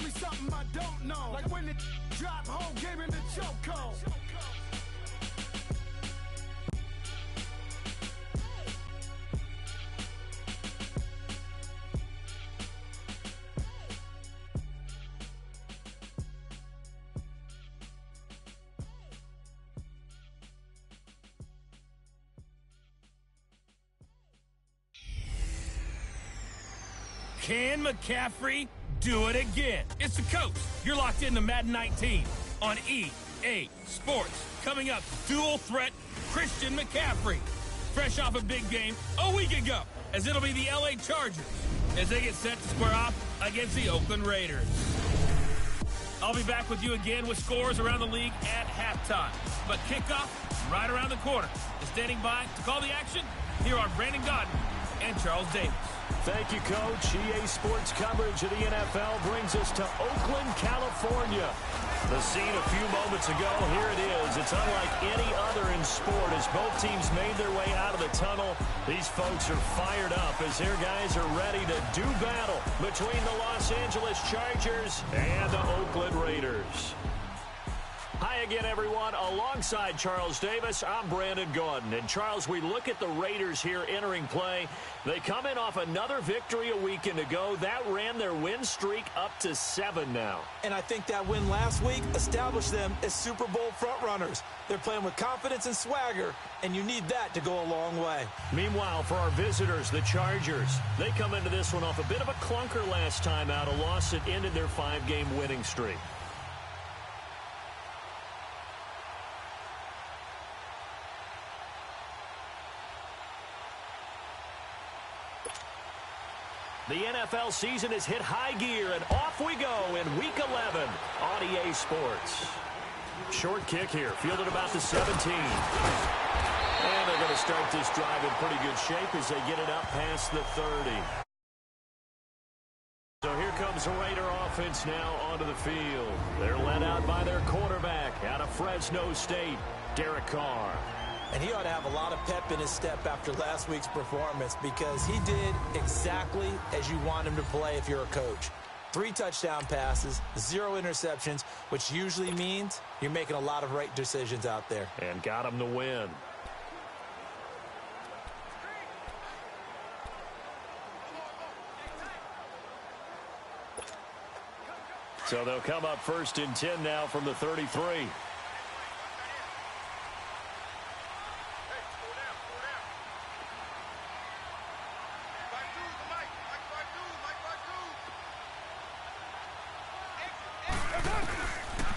me something I don't know. Like when the drop home, gave him the chokehold. Can McCaffrey do it again? It's the coach. You're locked into Madden 19 on EA Sports. Coming up, dual threat Christian McCaffrey. Fresh off a big game a week ago, as it'll be the LA Chargers as they get set to square off against the Oakland Raiders. I'll be back with you again with scores around the league at halftime. But kickoff right around the corner. And standing by to call the action, here are Brandon Godden and Charles Davis. Thank you, Coach. EA Sports coverage of the NFL brings us to Oakland, California. The scene a few moments ago, here it is. It's unlike any other in sport as both teams made their way out of the tunnel. These folks are fired up as their guys are ready to do battle between the Los Angeles Chargers and the Oakland Raiders. Hi again, everyone. Alongside Charles Davis, I'm Brandon Gaudin. And, Charles, we look at the Raiders here entering play. They come in off another victory a weekend ago. That ran their win streak up to 7 now. And I think that win last week established them as Super Bowl frontrunners. They're playing with confidence and swagger, and you need that to go a long way. Meanwhile, for our visitors, the Chargers, they come into this one off a bit of a clunker last time out, a loss that ended their 5-game winning streak. The NFL season has hit high gear, and off we go in Week 11 on EA Sports. Short kick here, fielded about the 17. And they're going to start this drive in pretty good shape as they get it up past the 30. So here comes the Raider offense now onto the field. They're led out by their quarterback out of Fresno State, Derek Carr. And he ought to have a lot of pep in his step after last week's performance because he did exactly as you want him to play if you're a coach. 3 touchdown passes, 0 interceptions, which usually means you're making a lot of right decisions out there. And got him to win. So they'll come up 1st and 10 now from the 33.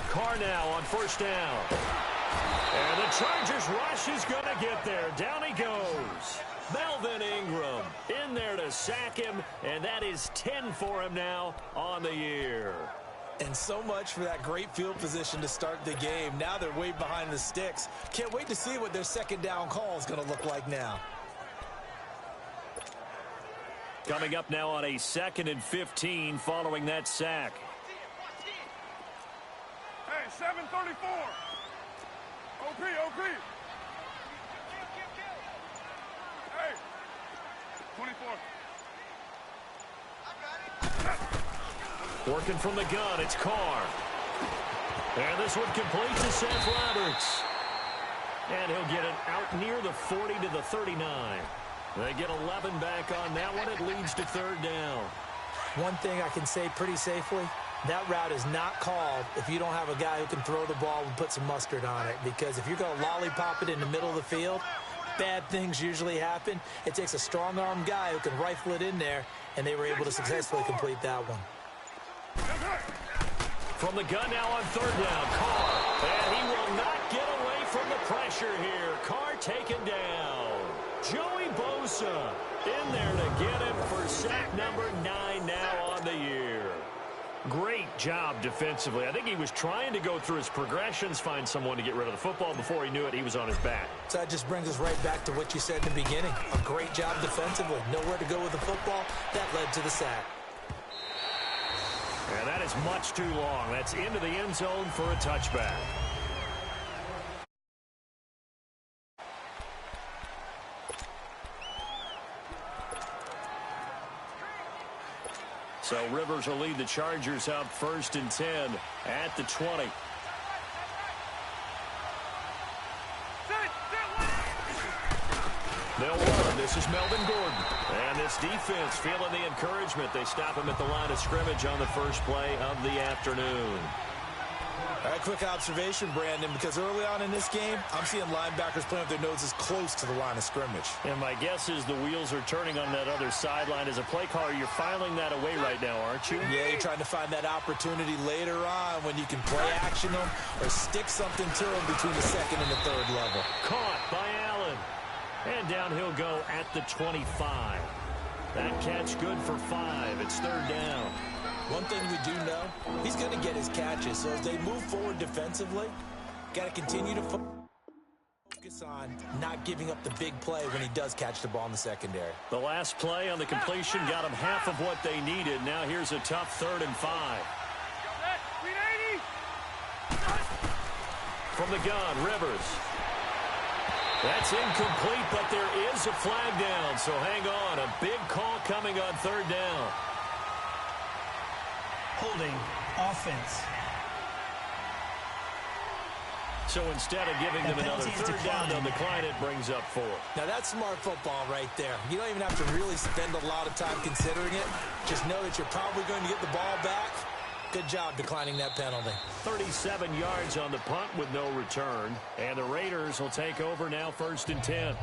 Carr now on 1st down. And the Chargers rush is going to get there. Down he goes. Melvin Ingram in there to sack him, and that is 10 for him now on the year. And so much for that great field position to start the game. Now they're way behind the sticks. Can't wait to see what their 2nd down call is going to look like now. Coming up now on a 2nd and 15 following that sack. Hey, 734. OP. Hey, 24. Working from the gun, it's Carr. And this one complete to Seth Roberts. And he'll get it out near the 40 to the 39. They get 11 back on that one. It leads to 3rd down. One thing I can say pretty safely, that route is not called if you don't have a guy who can throw the ball and put some mustard on it. Because if you're going to lollipop it in the middle of the field, bad things usually happen. It takes a strong-arm guy who can rifle it in there, and they were able to successfully complete that one. From the gun now on 3rd down, Carr. And he will not get away from the pressure here. Carr taken down. Joey Bosa in there to get him for sack number 9 now on the year. Great job defensively. I think he was trying to go through his progressions, find someone to get rid of the football. Before he knew it, he was on his back. So that just brings us right back to what you said in the beginning. A great job defensively. Nowhere to go with the football. That led to the sack. And that is much too long. That's into the end zone for a touchback. So Rivers will lead the Chargers out 1st and 10 at the 20. They'll run. This is Melvin Gordon. And this defense feeling the encouragement. They stop him at the line of scrimmage on the first play of the afternoon. All right, quick observation, Brandon, because early on in this game, I'm seeing linebackers playing with their noses close to the line of scrimmage. And my guess is the wheels are turning on that other sideline. As a play caller, you're filing that away right now, aren't you? Yeah, you're trying to find that opportunity later on when you can play action them or stick something to them between the second and the third level. Caught by Allen. And down he'll go at the 25. That catch good for 5. It's 3rd down. One thing we do know, he's going to get his catches. So as they move forward defensively, got to continue to focus on not giving up the big play when he does catch the ball in the secondary. The last play on the completion got them half of what they needed. Now here's a tough 3rd and 5. From the gun, Rivers. That's incomplete, but there is a flag down. So hang on. A big call coming on 3rd down. Holding offense. So instead of giving them another 3rd down, they'll decline it, brings up 4. Now that's smart football right there. You don't even have to really spend a lot of time considering it. Just know that you're probably going to get the ball back. Good job declining that penalty. 37 yards on the punt with no return. And the Raiders will take over now 1st and 10.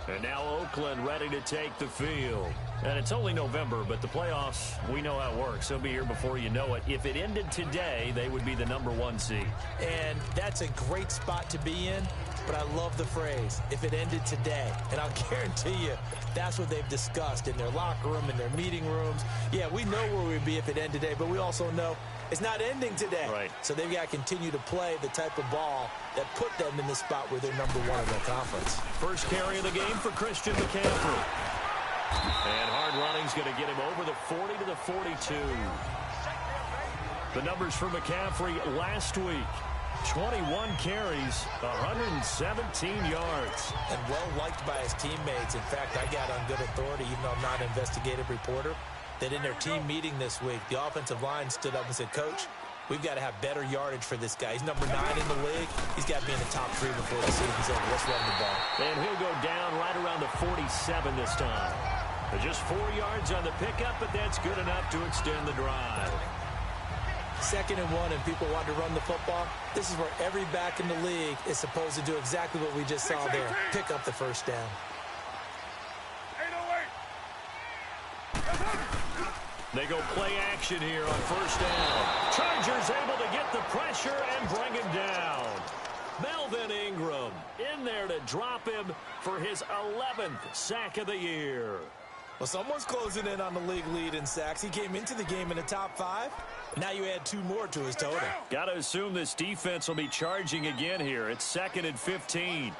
And now Oakland ready to take the field. And it's only November, but the playoffs, we know how it works. They'll be here before you know it. If it ended today, they would be the #1 seed. And that's a great spot to be in, but I love the phrase, if it ended today. And I'll guarantee you, that's what they've discussed in their locker room, in their meeting rooms. Yeah, we know where we'd be if it ended today, but we also know it's not ending today. Right. So they've got to continue to play the type of ball that put them in the spot where they're #1 in their conference. First carry of the game for Christian McCaffrey. And hard running's going to get him over the 40 to the 42. The numbers for McCaffrey last week. 21 carries, 117 yards. And well-liked by his teammates. In fact, I got on good authority, even though I'm not an investigative reporter, that in their team meeting this week, the offensive line stood up and said, Coach, we've got to have better yardage for this guy. He's #9 in the league. He's got to be in the top 3 before the season's over. Let's run the ball. And he'll go down right around the 47 this time. Just 4 yards on the pickup, but that's good enough to extend the drive. 2nd and 1, and people want to run the football. This is where every back in the league is supposed to do exactly what we just saw there. Pick up the 1st down. They go play action here on 1st down. Chargers able to get the pressure and bring him down. Melvin Ingram in there to drop him for his 11th sack of the year. Well, someone's closing in on the league lead in sacks. He came into the game in the top 5. Now you add 2 more to his total. Got to assume this defense will be charging again here. It's 2nd and 15.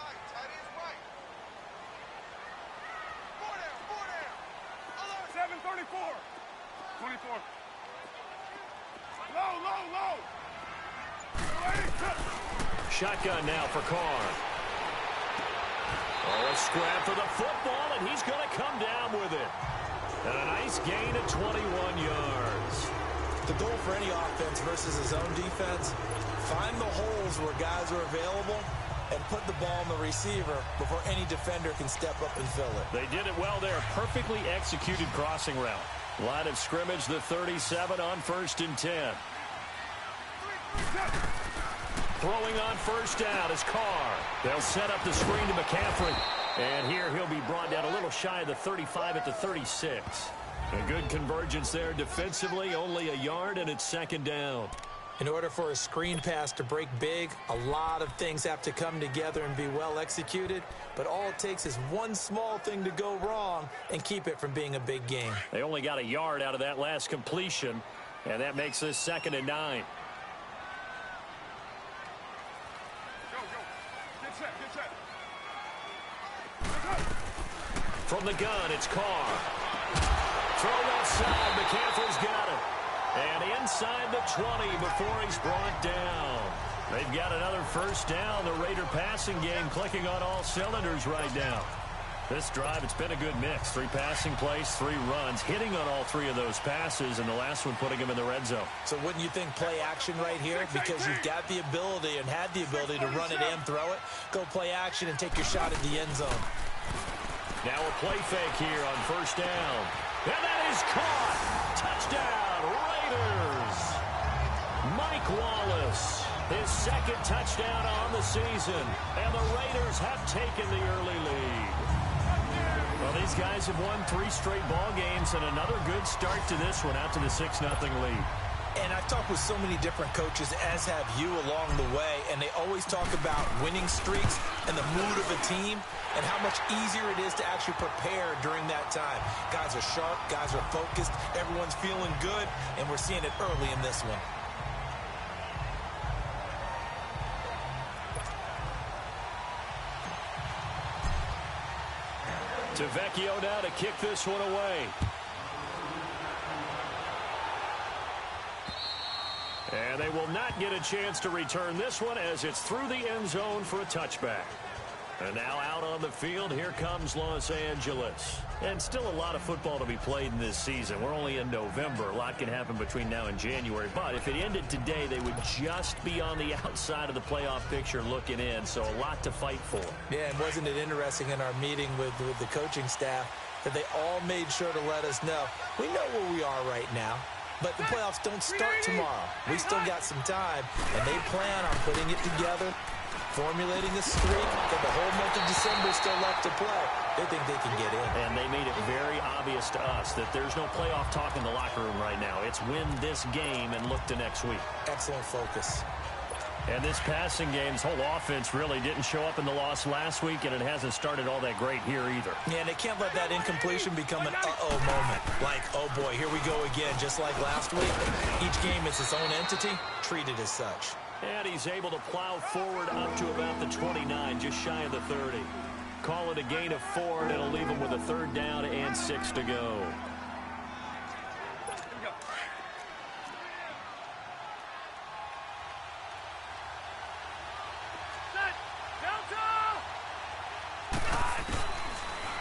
7:34. 24. Low. Shotgun now for Carr. Oh, a scrap for the football, and he's going to come down with it. And a nice gain of 21 yards. The goal for any offense versus his own defense, find the holes where guys are available and put the ball in the receiver before any defender can step up and fill it. They did it well there. Perfectly executed crossing route. Line of scrimmage, the 37 on 1st and 10. Throwing on 1st down is Carr. They'll set up the screen to McCaffrey. And here he'll be brought down a little shy of the 35 at the 36. A good convergence there defensively, only a yard, and it's 2nd down. In order for a screen pass to break big, a lot of things have to come together and be well executed. But all it takes is one small thing to go wrong and keep it from being a big game. They only got a yard out of that last completion, and that makes this 2nd and 9. From the gun, it's Carr. Throw outside, McCaffrey's got it. And inside the 20 before he's brought down. They've got another 1st down. The Raider passing game clicking on all cylinders right now. This drive, it's been a good mix. 3 passing plays, 3 runs, hitting on all 3 of those passes, and the last one putting him in the red zone. So wouldn't you think play action right here? Because you've got the ability and had the ability to run it and throw it. Go play action and take your shot at the end zone. Now a play fake here on first down. And that is caught. Touchdown, Raiders. Mike Wallace, his 2nd touchdown on the season. And the Raiders have taken the early lead. Well, these guys have won 3 straight ball games and another good start to this one out to the 6-0 lead. And I've talked with so many different coaches, as have you along the way, and they always talk about winning streaks and the mood of a team and how much easier it is to actually prepare during that time. Guys are sharp, guys are focused, everyone's feeling good, and we're seeing it early in this one. To Vecchio now to kick this one away. And they will not get a chance to return this one as it's through the end zone for a touchback. And now out on the field, here comes Los Angeles. And still a lot of football to be played in this season. We're only in November. A lot can happen between now and January. But if it ended today, they would just be on the outside of the playoff picture looking in. So a lot to fight for. Yeah, and wasn't it interesting in our meeting with the coaching staff that they all made sure to let us know, we know where we are right now, but the playoffs don't start tomorrow. We still got some time, and they plan on putting it together, formulating a streak, got the whole month of December still left to play. They think they can get in. And they made it very obvious to us that there's no playoff talk in the locker room right now. It's win this game and look to next week. Excellent focus. And this passing game's whole offense really didn't show up in the loss last week, and it hasn't started all that great here either. Yeah, and they can't let that incompletion become an uh-oh moment. Like, oh boy, here we go again, just like last week. Each game is its own entity, treated as such. And he's able to plow forward up to about the 29, just shy of the 30. Call it a gain of 4, and it'll leave him with a 3rd down and 6 to go.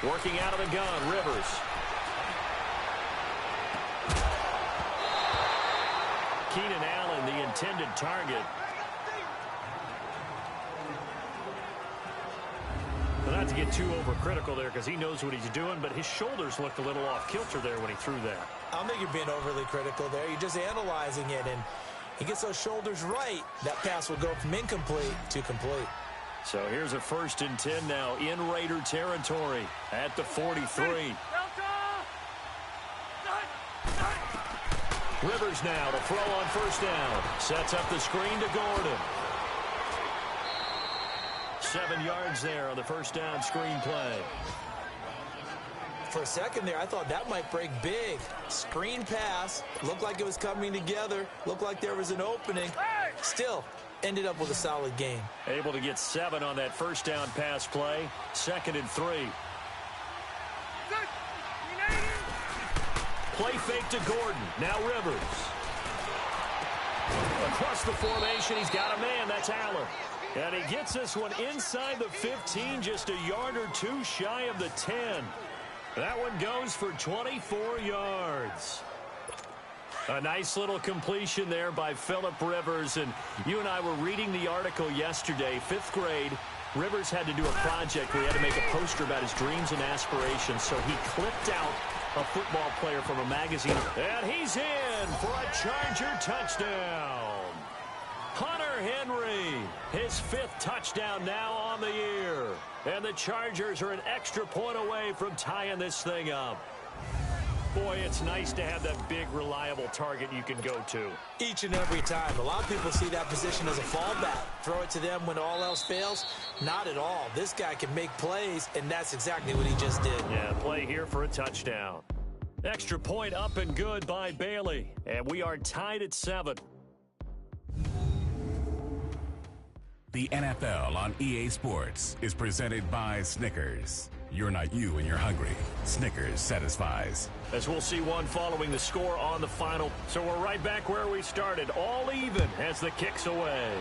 Working out of the gun, Rivers. Keenan Allen, the intended target. Well, not to get too overcritical there because he knows what he's doing, but his shoulders looked a little off kilter there when he threw that. I don't think you're being overly critical there. You're just analyzing it, and he gets those shoulders right. That pass will go from incomplete to complete. So here's a 1st and 10 now in Raider territory at the 43. Rivers now to throw on 1st down. Sets up the screen to Gordon. 7 yards there on the 1st down screen play. For a second there, I thought that might break big. Screen pass. Looked like it was coming together. Looked like there was an opening. Still, ended up with a solid game. Able to get 7 on that 1st down pass play. 2nd and 3. Play fake to Gordon. Now Rivers. Across the formation, he's got a man. That's Allen. And he gets this one inside the 15, just a yard or 2 shy of the 10. That one goes for 24 yards. A nice little completion there by Phillip Rivers. And you and I were reading the article yesterday, 5th grade. Rivers had to do a project where he had to make a poster about his dreams and aspirations. So he clipped out a football player from a magazine. And he's in for a Charger touchdown. Hunter Henry, his 5th touchdown now on the year. And the Chargers are an extra point away from tying this thing up. Boy, it's nice to have that big, reliable target you can go to. Each and every time. A lot of people see that position as a fallback. Throw it to them when all else fails. Not at all. This guy can make plays, and that's exactly what he just did. Yeah, play here for a touchdown. Extra point up and good by Bailey. And we are tied at 7. The NFL on EA Sports is presented by Snickers. You're not you when you're hungry. Snickers satisfies. As we'll see one following the score on the final. So we're right back where we started. All even as the kick's away.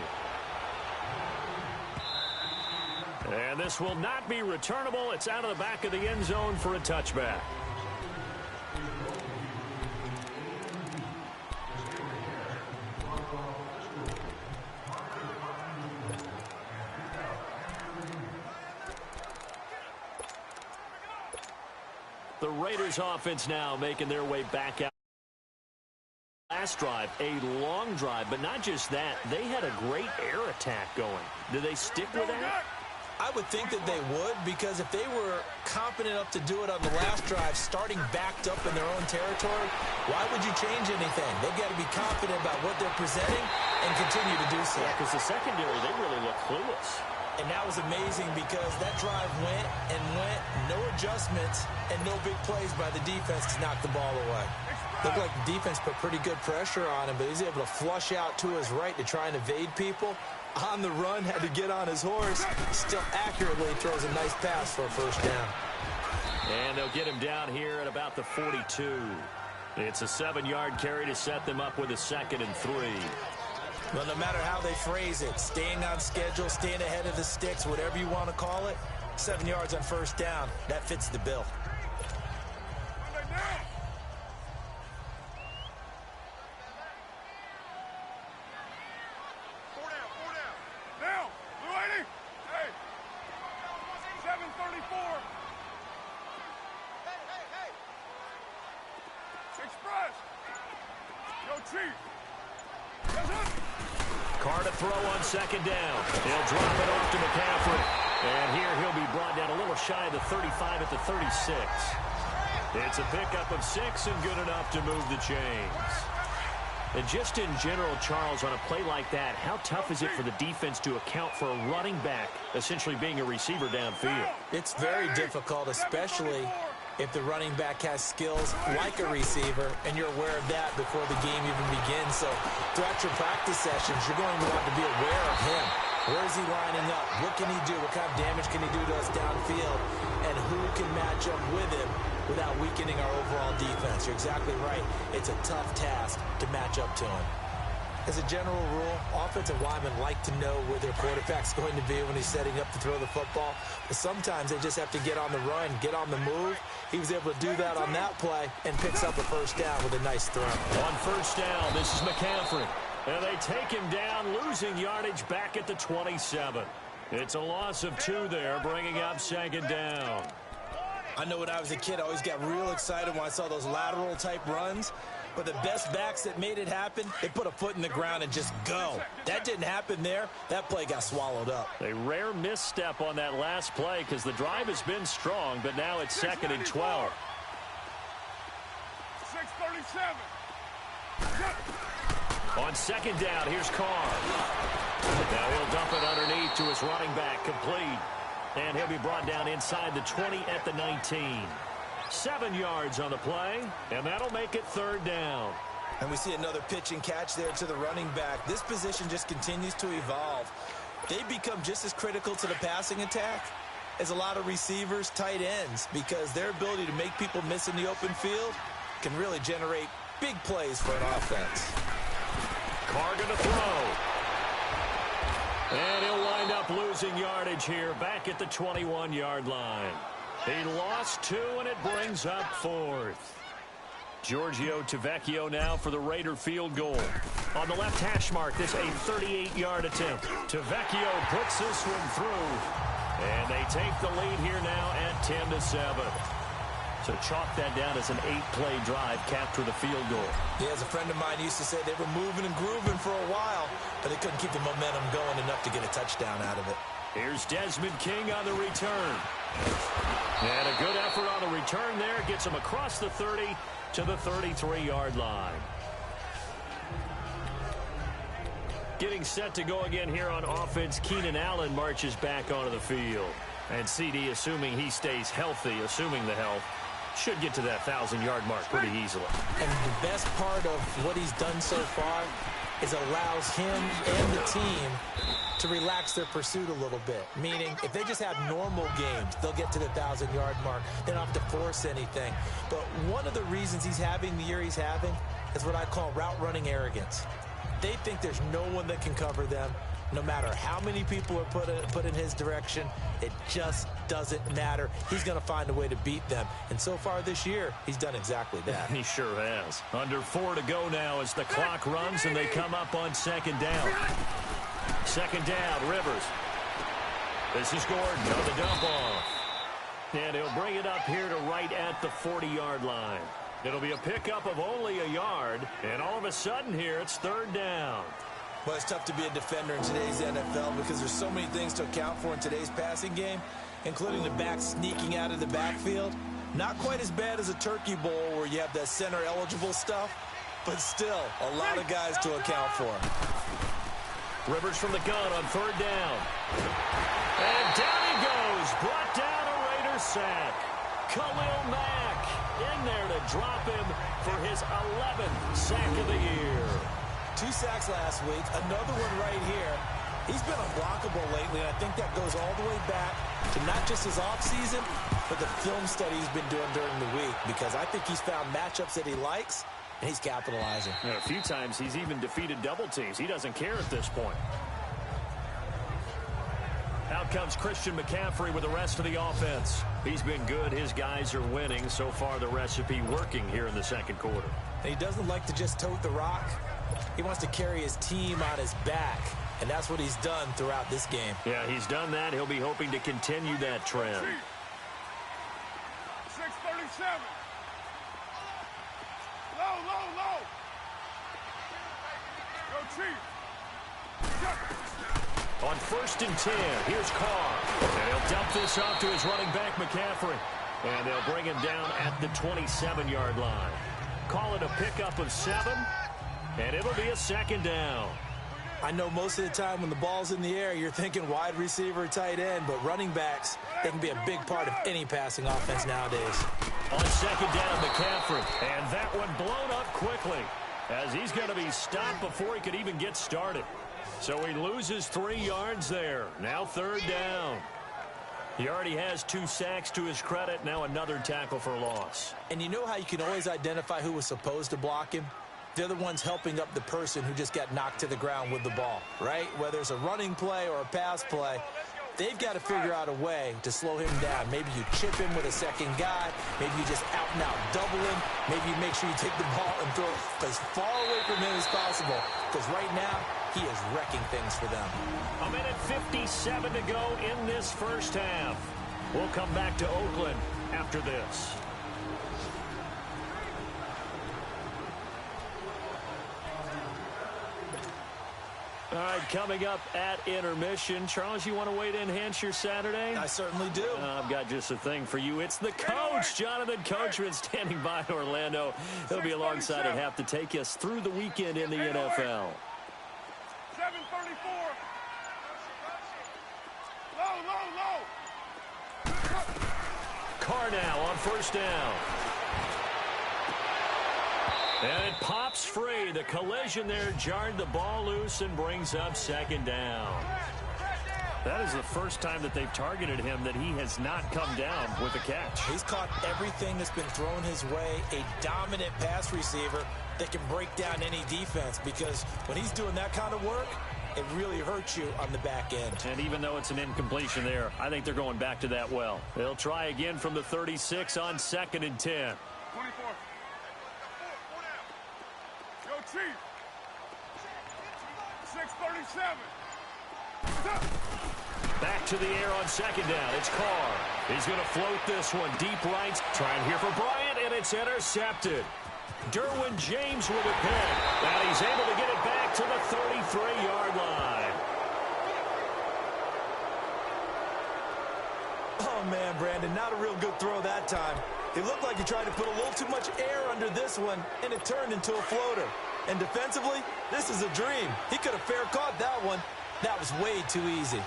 And this will not be returnable. It's out of the back of the end zone for a touchback. The Raiders offense now making their way back out. Last drive, a long drive, but not just that. They had a great air attack going. Do they stick with that? I would think that they would, because if they were confident enough to do it on the last drive, starting backed up in their own territory, why would you change anything? They've got to be confident about what they're presenting and continue to do so. Yeah, because the secondary, they really look clueless. And that was amazing because that drive went and went, no adjustments, and no big plays by the defense to knock the ball away. Looked like the defense put pretty good pressure on him, but he's able to flush out to his right to try and evade people. On the run, had to get on his horse. Still accurately throws a nice pass for a first down. And they'll get him down here at about the 42. It's a 7-yard carry to set them up with a 2nd and 3. Well, no matter how they phrase it, staying on schedule, staying ahead of the sticks, whatever you want to call it, 7 yards on first down, that fits the bill. Now, Blue 80. Hey. 734. Hey. Express. Yo, Chief. Yes, sir. Carr to throw on 2nd down. He'll drop it off to McCaffrey. And here he'll be brought down a little shy of the 35 at the 36. It's a pickup of 6 and good enough to move the chains. And just in general, Charles, on a play like that, how tough is it for the defense to account for a running back essentially being a receiver downfield? It's very difficult, especially if the running back has skills like a receiver, and you're aware of that before the game even begins. So throughout your practice sessions, you're going to want to be aware of him. Where is he lining up? What can he do? What kind of damage can he do to us downfield? And who can match up with him without weakening our overall defense? You're exactly right. It's a tough task to match up to him. As a general rule, offensive linemen like to know where their quarterback's going to be when he's setting up to throw the football. But sometimes they just have to get on the run, get on the move. He was able to do that on that play and picks up a first down with a nice throw. On first down, this is McCaffrey. And they take him down, losing yardage back at the 27. It's a loss of 2 there, bringing up 2nd down. I know when I was a kid, I always got real excited when I saw those lateral-type runs. But the best backs that made it happen, they put a foot in the ground and just go. That didn't happen there. That play got swallowed up. A rare misstep on that last play because the drive has been strong, but now it's 2nd and 12. 637. On 2nd down, here's Carr. Now he'll dump it underneath to his running back, complete. And he'll be brought down inside the 20 at the 19. 7 yards on the play, and that'll make it 3rd down. And we see another pitch and catch there to the running back. This position just continues to evolve. They become just as critical to the passing attack as a lot of receivers, tight ends, because their ability to make people miss in the open field can really generate big plays for an offense. Carr gonna throw. And he'll wind up losing yardage here back at the 21-yard line. He lost 2, and it brings up 4th. Giorgio Tavecchio now for the Raider field goal. On the left hash mark, this a 38-yard attempt. Tavecchio puts this one through. And they take the lead here now at 10-7. So chalk that down as an 8-play drive, capture the field goal. Yeah, as a friend of mine used to say, they were moving and grooving for a while, but they couldn't keep the momentum going enough to get a touchdown out of it. Here's Desmond King on the return. And a good effort on the return there. Gets him across the 30 to the 33-yard line. Getting set to go again here on offense, Keenan Allen marches back onto the field. And CD, assuming he stays healthy, assuming the health, should get to that 1,000-yard mark pretty easily. And the best part of what he's done so far is allows him and the team to relax their pursuit a little bit. Meaning, if they just have normal games, they'll get to the 1,000-yard mark. They don't have to force anything. But one of the reasons he's having the year he's having is what I call route running arrogance. they think there's no one that can cover them. No matter how many people are put in his direction, it just doesn't matter. He's going to find a way to beat them. And so far this year, he's done exactly that. He sure has. Under 4 to go now as the clock runs and they come up on second down. Second down, Rivers. This is Gordon on the dump off. And he'll bring it up here to right at the 40-yard line. It'll be a pickup of only a yard. And all of a sudden here, it's third down. Well, it's tough to be a defender in today's NFL because there's so many things to account for in today's passing game, including the back sneaking out of the backfield. Not quite as bad as a turkey bowl where you have that center-eligible stuff, but still a lot of guys to account for. Rivers from the gun on third down. And down he goes. Brought down a Raider sack. Khalil Mack in there to drop him for his 11th sack of the year. 2 sacks last week, another one right here. He's been unblockable lately, and I think that goes all the way back to not just his offseason, but the film study he's been doing during the week, because I think he's found matchups that he likes, and he's capitalizing. A few times he's even defeated double teams. He doesn't care at this point. Out comes Christian McCaffrey with the rest of the offense. He's been good. His guys are winning. So far, the recipe working here in the second quarter. And he doesn't like to just tote the rock. He wants to carry his team on his back, and that's what he's done throughout this game. Yeah, he's done that. He'll be hoping to continue that trend. 637. Low. Go, Chief. On 1st and 10, here's Carr. And he'll dump this off to his running back, McCaffrey. And they'll bring him down at the 27-yard line. Call it a pickup of 7. And it'll be a second down. I know most of the time when the ball's in the air, you're thinking wide receiver, tight end, but running backs, they can be a big part of any passing offense nowadays. On second down, McCaffrey. And that one blown up quickly as he's going to be stopped before he could even get started. So he loses 3 yards there. Now third down. He already has 2 sacks to his credit. Now another tackle for loss. And you know how you can always identify who was supposed to block him? They're the ones helping up the person who just got knocked to the ground with the ball, right? Whether it's a running play or a pass play, they've got to figure out a way to slow him down. Maybe you chip him with a second guy. Maybe you just out-and-out double him. Maybe you make sure you take the ball and throw it as far away from him as possible, because right now he is wrecking things for them. A minute 57 to go in this first half. We'll come back to Oakland after this. All right, coming up at intermission. Charles, you want to wait to enhance your Saturday? I certainly do. I've got just a thing for you. It's the coach, Jonathan Coachman, standing by in Orlando. He'll be alongside at half to take us through the weekend in the NFL. 734. Low. Carr now on first down. And it pops free. The collision there jarred the ball loose and brings up second down. That is the first time that they've targeted him that he has not come down with a catch. He's caught everything that's been thrown his way. A dominant pass receiver that can break down any defense, because when he's doing that kind of work, it really hurts you on the back end. And even though it's an incompletion there, I think they're going back to that well. They'll try again from the 36 on 2nd and 10. 24. Go, Chief. 637. Back to the air on second down. It's Carr. He's going to float this one deep right. Trying here for Bryant, and it's intercepted. Derwin James with a pick. And he's able to get it back to the 33-yard line. Oh, man, Brandon, not a real good throw that time. It looked like he tried to put a little too much air under this one, and it turned into a floater. And defensively, this is a dream. He could have fair caught that one. That was way too easy.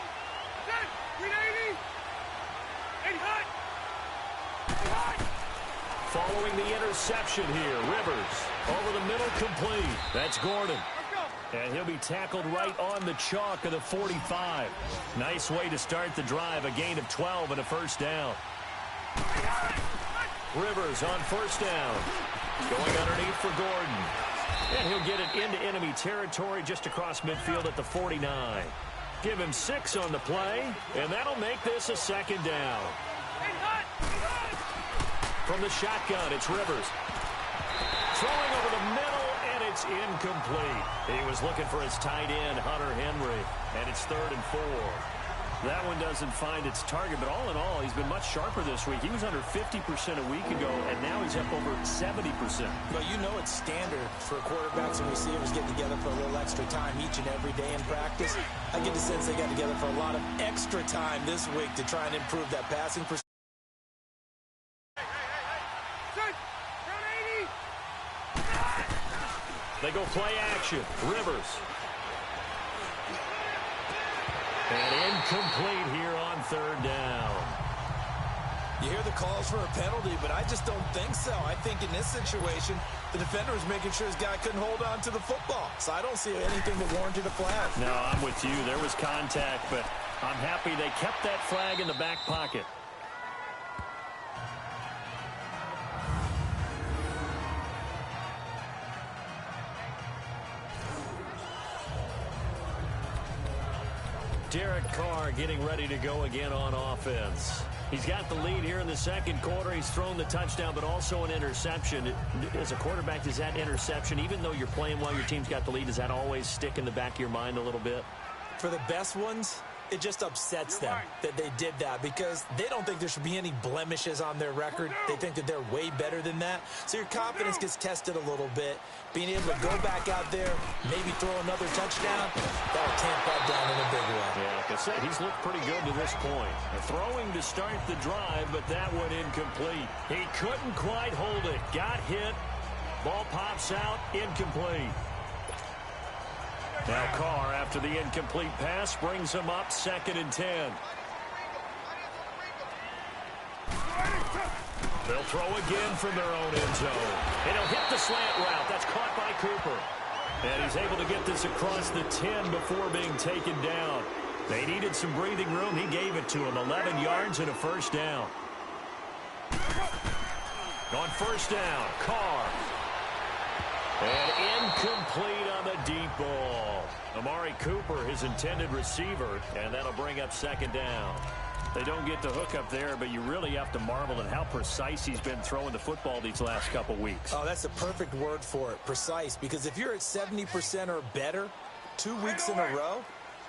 Following the interception here, Rivers over the middle, complete. That's Gordon. And he'll be tackled right on the chalk of the 45. Nice way to start the drive, a gain of 12 and a first down. Rivers on first down. Going underneath for Gordon. And he'll get it into enemy territory just across midfield at the 49. Give him 6 on the play, and that'll make this a second down. From the shotgun, it's Rivers. Throwing over the middle, and it's incomplete. He was looking for his tight end, Hunter Henry, and it's 3rd and 4. That one doesn't find its target, but all in all, he's been much sharper this week. He was under 50% a week ago, and now he's up over 70%. Well, you know it's standard for quarterbacks and receivers get together for a little extra time each and every day in practice. I get the sense they got together for a lot of extra time this week to try and improve that passing percentage. They go play action. Rivers. And incomplete here on 3rd down. You hear the calls for a penalty, but I just don't think so. I think in this situation, the defender was making sure his guy couldn't hold on to the football. So I don't see anything that warranted a flag. No, I'm with you. There was contact, but I'm happy they kept that flag in the back pocket. Derek Carr getting ready to go again on offense. He's got the lead here in the second quarter. He's thrown the touchdown, but also an interception. As a quarterback, does that interception, even though you're playing while your team's got the lead, does that always stick in the back of your mind a little bit? For the best ones, it just upsets them that they did that because they don't think there should be any blemishes on their record. They think that they're way better than that. So your confidence gets tested a little bit. Being able to go back out there, maybe throw another touchdown, that'll tamp that down in a big way. Yeah, like I said, he's looked pretty good to this point. Throwing to start the drive, but that one incomplete. He couldn't quite hold it. Got hit. Ball pops out. Incomplete. Now Carr, after the incomplete pass, brings him up 2nd and 10. They'll throw again from their own end zone. And he'll hit the slant route. That's caught by Cooper. And he's able to get this across the 10 before being taken down. They needed some breathing room. He gave it to him. 11 yards and a 1st down. On 1st down, Carr. And incomplete on the deep ball. Amari Cooper, his intended receiver, and that'll bring up 2nd down. They don't get the hook up there, but you really have to marvel at how precise he's been throwing the football these last couple weeks. Oh, that's a perfect word for it, precise, because if you're at 70% or better 2 weeks in a row,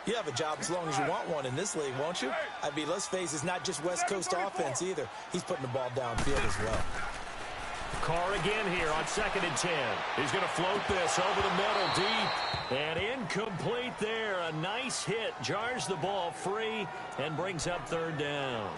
you have a job as long as you want one in this league, won't you? I mean, let's face it, it's not just West Coast offense either. He's putting the ball downfield as well. Carr again here on 2nd and 10. He's going to float this over the middle deep. And incomplete there. A nice hit. Jars the ball free and brings up 3rd down.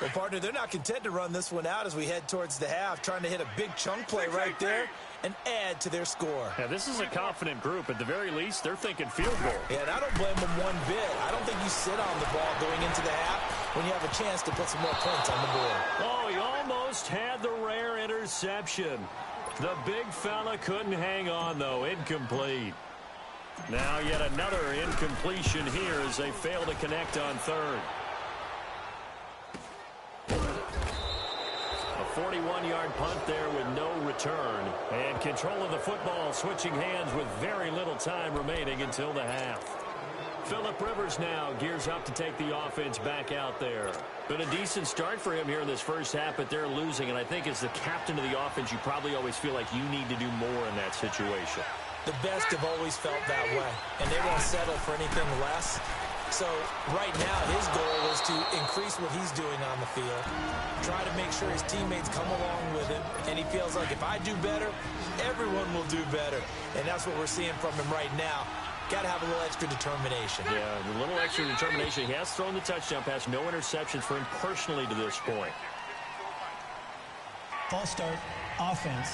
Well, partner, they're not content to run this one out as we head towards the half, trying to hit a big chunk play right there and add to their score. Yeah, this is a confident group. At the very least, they're thinking field goal. Yeah, and I don't blame them one bit. I don't think you sit on the ball going into the half when you have a chance to put some more points on the board. Oh, he almost had the rare interception. The big fella couldn't hang on, though. Incomplete. Now yet another incompletion here as they fail to connect on 3rd. A 41-yard punt there with no return. And control of the football switching hands with very little time remaining until the half. Phillip Rivers now gears up to take the offense back out there. Been a decent start for him here in this first half, but they're losing. And I think as the captain of the offense, you probably always feel like you need to do more in that situation. The best have always felt that way, and they won't settle for anything less. So right now, his goal is to increase what he's doing on the field, try to make sure his teammates come along with him, and he feels like if I do better, everyone will do better. And that's what we're seeing from him right now. Got to have a little extra determination. Yeah, a little extra determination. He has thrown the touchdown pass. No interceptions for him personally to this point. False start, offense.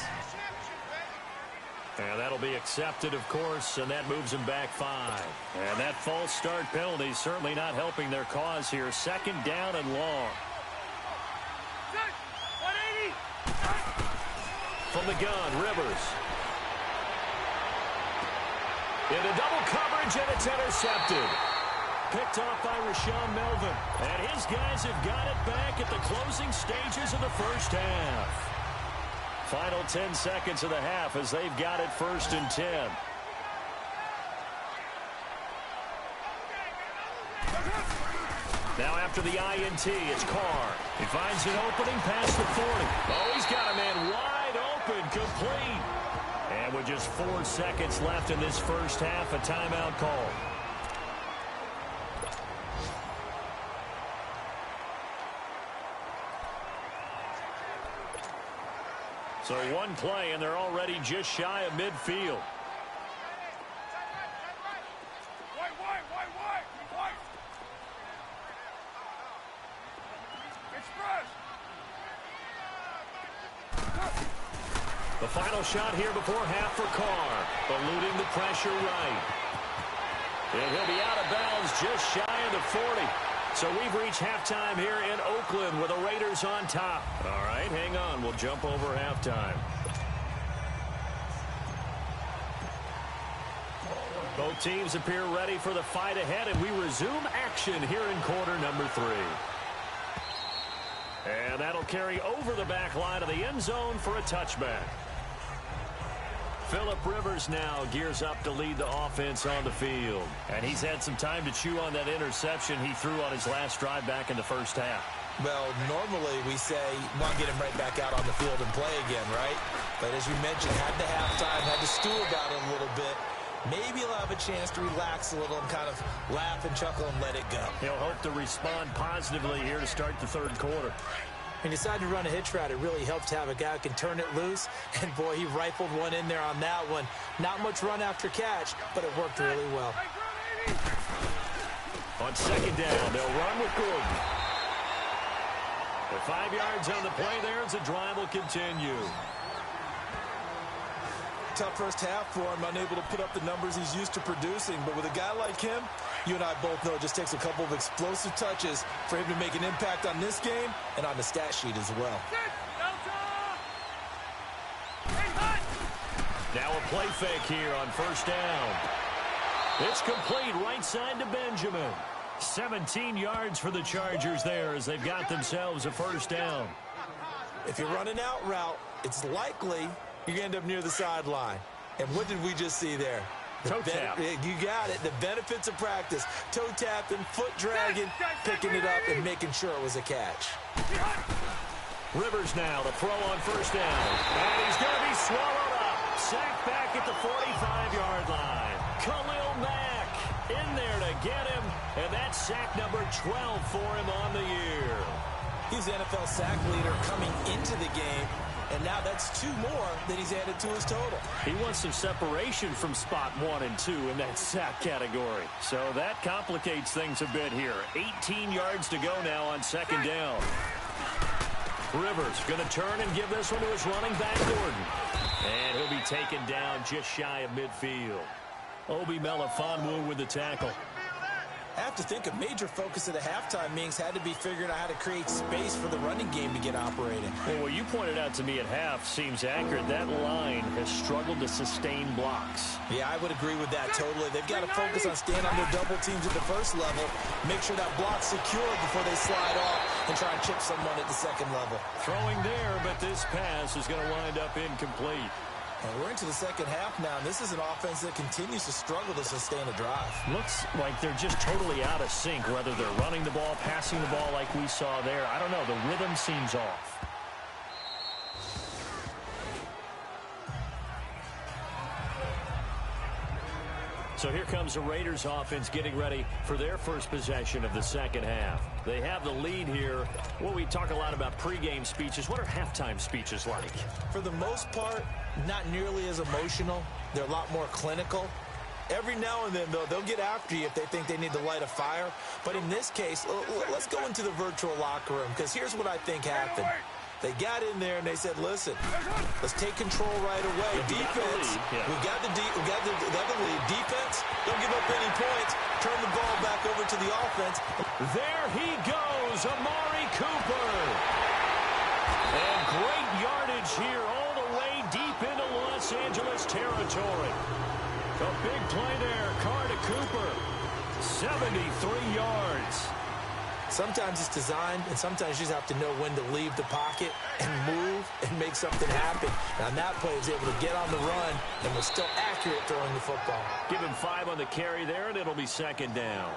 And that'll be accepted, of course, and that moves him back 5. And that false start penalty certainly not helping their cause here. 2nd down and long. From the gun, Rivers. Into double coverage, and it's intercepted. Picked off by Rashawn Melvin. And his guys have got it back at the closing stages of the first half. Final 10 seconds of the half as they've got it 1st and 10. Now after the INT, it's Carr. He finds an opening past the 40. Oh, he's got a man wide open, complete. And with just 4 seconds left in this first half, a timeout call. So one play, and they're already just shy of midfield. The final shot here before half for Carr, eluding the pressure right. And he'll be out of bounds just shy of the 40. So we've reached halftime here in Oakland with the Raiders on top. All right, hang on. We'll jump over halftime. Both teams appear ready for the fight ahead, and we resume action here in quarter number 3. And that'll carry over the back line of the end zone for a touchback. Phillip Rivers now gears up to lead the offense on the field. And he's had some time to chew on that interception he threw on his last drive back in the first half. Well, normally we say, well, get him right back out on the field and play again, right? But as you mentioned, had the halftime, had to stew about it a little bit. Maybe he'll have a chance to relax a little and kind of laugh and chuckle and let it go. He'll hope to respond positively here to start the third quarter. When you decide to run a hitch route, it really helps to have a guy who can turn it loose. And, boy, he rifled one in there on that one. Not much run after catch, but it worked really well. On second down, they'll run with Gordon. With 5 yards on the play there, as the drive will continue. Tough first half for him, unable to put up the numbers he's used to producing. But with a guy like him, you and I both know it just takes a couple of explosive touches for him to make an impact on this game and on the stat sheet as well. Now a play fake here on first down. It's complete right side to Benjamin. 17 yards for the Chargers there as they've got themselves a first down. If you run an out route, it's likely you're going to end up near the sideline. And what did we just see there? Toe tap. You got it. The benefits of practice. Toe tapping, foot dragging, picking it up, and making sure it was a catch. Rivers now to throw on first down. And he's going to be swallowed up. Sacked back at the 45-yard line. Khalil Mack in there to get him. And that's sack number 12 for him on the year. He's the NFL sack leader coming into the game. And now that's 2 more that he's added to his total. He wants some separation from spot 1 and 2 in that sack category. So that complicates things a bit here. 18 yards to go now on second down. Rivers going to turn and give this one to his running back, Gordon. And he'll be taken down just shy of midfield. Obi Melifonwu with the tackle. I have to think a major focus of the halftime meetings had to be figuring out how to create space for the running game to get operating. Well, what you pointed out to me at half seems accurate. That line has struggled to sustain blocks. Yeah, I would agree with that totally. They've got to focus on staying under double teams at the first level, make sure that block's secure before they slide off and try and chip someone at the second level. Throwing there, but this pass is going to wind up incomplete. And we're into the second half now, and this is an offense that continues to struggle to sustain a drive. Looks like they're just totally out of sync, whether they're running the ball, passing the ball like we saw there. I don't know. The rhythm seems off. So here comes the Raiders offense getting ready for their first possession of the second half. They have the lead here. Well, we talk a lot about pregame speeches. What are halftime speeches like? For the most part, not nearly as emotional. They're a lot more clinical. Every now and then, though, they'll get after you if they think they need to light a fire. But in this case, let's go into the virtual locker room, because here's what I think happened. They got in there and they said, listen, let's take control right away. Defense, we've got the lead. Defense, don't give up any points. Turn the ball back over to the offense. There he goes, Amari Cooper. And great yardage here all the way deep into Los Angeles territory. A big play there, Carr to Cooper. 73 yards. Sometimes it's designed, and sometimes you just have to know when to leave the pocket and move and make something happen. And on that play, he was able to get on the run and was still accurate throwing the football. Give him 5 on the carry there, and it'll be second down.